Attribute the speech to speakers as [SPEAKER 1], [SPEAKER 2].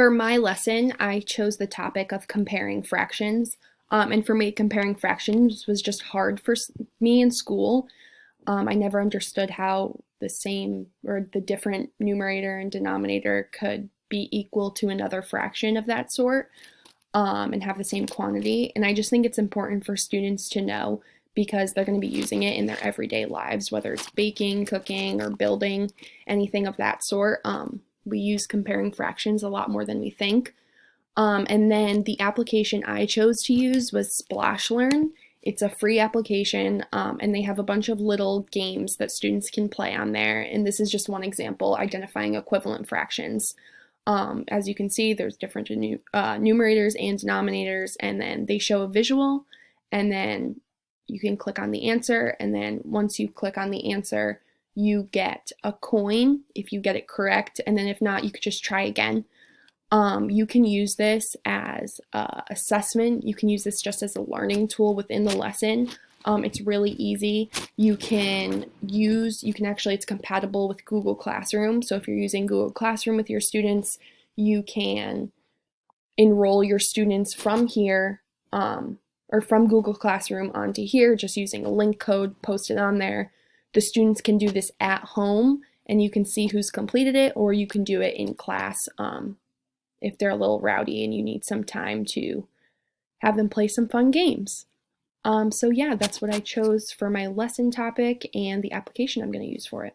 [SPEAKER 1] For my lesson, I chose the topic of comparing fractions. And for me, comparing fractions was just hard for me in school. I never understood how the same or the different numerator and denominator could be equal to another fraction of that sort, and have the same quantity. And I just think it's important for students to know because they're going to be using it in their everyday lives, whether it's baking, cooking, or building, anything of that sort. We use comparing fractions a lot more than we think. And then the application I chose to use was Splashlearn. It's a free application, and they have a bunch of little games that students can play on there. And this is just one example, identifying equivalent fractions. As you can see, there's different numerators and denominators, and then they show a visual, and then you can click on the answer, and then once you click on the answer, you get a coin if you get it correct, and then if not, you could just try again. You can use this as assessment. You can use this just as a learning tool within the lesson. It's really easy. It's compatible with Google Classroom. So if you're using Google Classroom with your students, you can enroll your students from here, or from Google Classroom onto here, just using a link code posted on there. The students can do this at home, and you can see who's completed it, or you can do it in class if they're a little rowdy and you need some time to have them play some fun games. So yeah, that's what I chose for my lesson topic and the application I'm going to use for it.